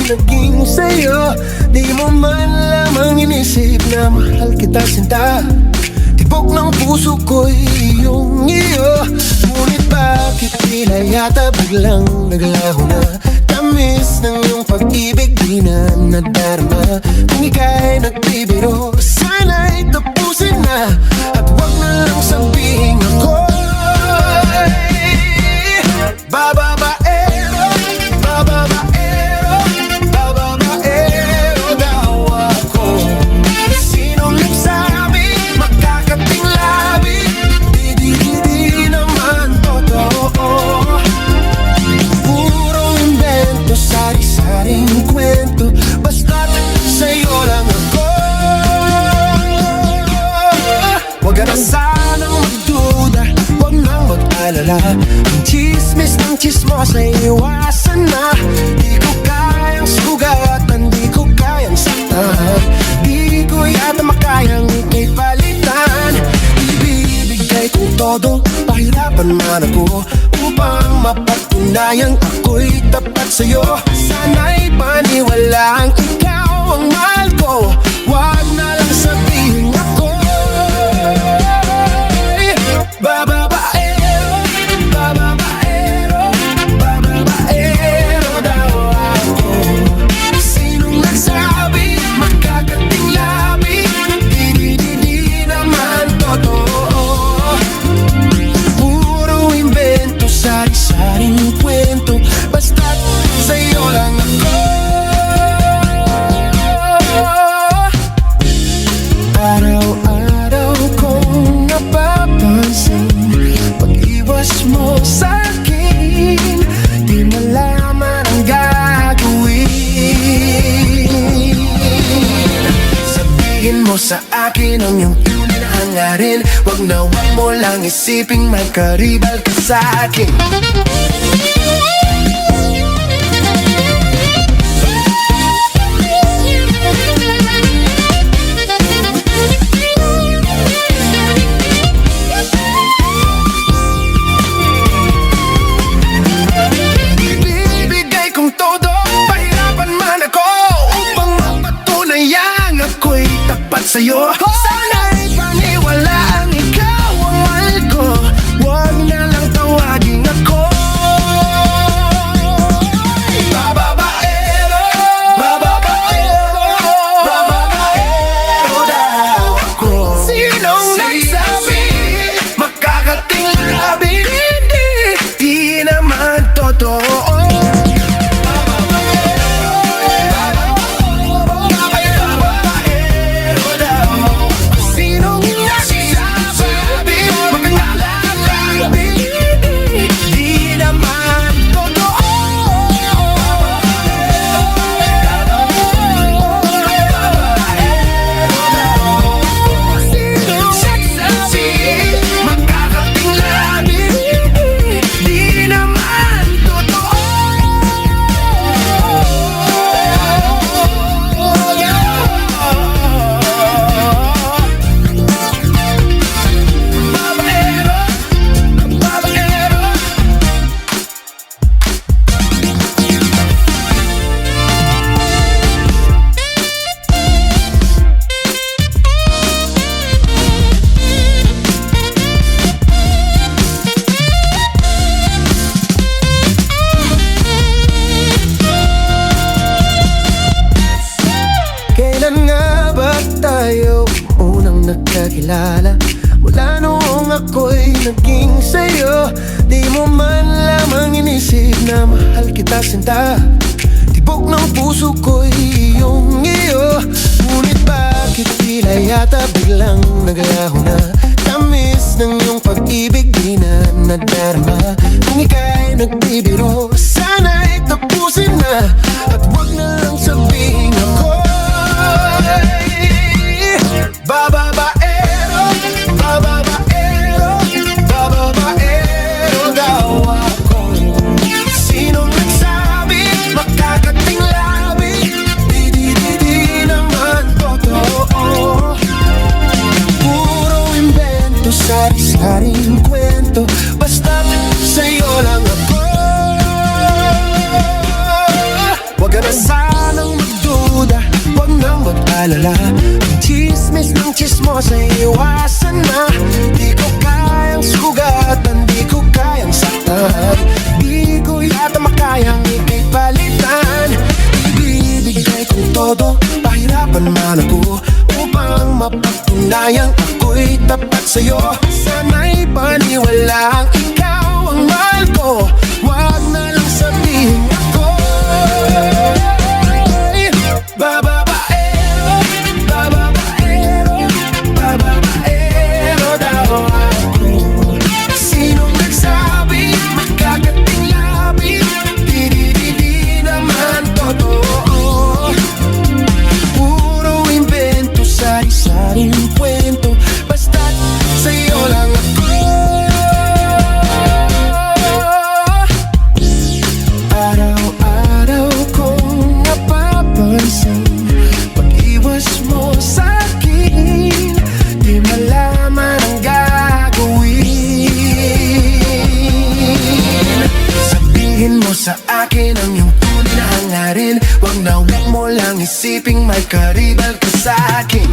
naging sa'yo. Di mo man lamang inisip na mahal kita sinta. Tibok ng puso ko'y iyong iyo. Ngunit bakit tila yata biglang naglaho na? Tamis ng iyong pag-ibig di na nadarama. Kung ika'y nagbibiro, sana'y tapusin na. At wag na lang sabihin ako'y bababaero, bababaero, bababaero daw ako. Sinong nagsabi, makakating labi? Di naman totoo. Puro invento, sari-saring kwento. Basta't sa'yo lang ako. Huwag ka na sanang magduda, huwag nang mag-alala. Ang chismis ng chismos ay iwasan na. Di ko kayang sugatan, di ko kayang saktan. Di ko yata makayang ika'y palitan. Ibibigay kong todo, pahirapan man ako, upang mapatunayang ako'y tapat sa'yo. Sana'y paniwalaan ikaw ang mahal ko. Huwag na lang sabihin ako bababaero, bababaero, bababaero daw ako. Sinong nagsabi, makakating labi? Di naman totoo. Puro invento, sari-saring kwento. Basta't sa'yo lang ako. Araw-araw kong napapansin, pag-iwas mo sa'kin, di malaman ang gagawin. Sabihin mo sa akin ang iyong tunay na hangarin. Wag na wag mo lang isiping may karibal ka sa'kin. Ibibigay kong todo, pahirapan man ako, upang mapatunayang ako'y tapat sa'yo. Sana'y paniwalaan ikaw ang mahal ko. Huwag na lang tawagin ako bababaero, bababaero, bababaero daw ako. Sinong nagsabi, makakating labi? Di naman totoo. Kailan nga ba tayo unang nagkakilala? Mula noong ako'y naging sa'yo. Di mo man lamang inisip na mahal kita sinta. Tibok ng puso ko'y iyong iyo. Ngunit bakit tila yata biglang naglaho na? Tamis ng iyong pag-ibig di na nadarama. Kung ika'y nagbibiro, sana'y tapusin na. At wag na lang sabihin ako bababaero, bababaero, bababaero daw ako. Sinong nagsabi, makakating labi? Di naman totoo. Puro mag-alala. Ang chismis ng chismosa iwasan na. Di ko kayang sugatan, di ko kayang saktan. Di ko yata makayang ikay palitan. Ibibigay kong todo, pahirapan man ako, upang mapatunayan ako'y tapat sa'yo. Sana'y paniwalang ikaw ang mahal ko, wag na lang sabihin ako bababaero, bababaero, bababaero daw ako. Sinong nagsabi, magkagating labi, di naman totoo. Puro invento, sari-saring kwento, basta't sa'yo lang ako. Araw-araw kong napapansin, pag-iwas mo sa'kin, di malaman ang gagawin. Sabihin mo sa akin ang iyong tunay na hangarin, wag na wag mo lang isiping may karibal ka sa'kin.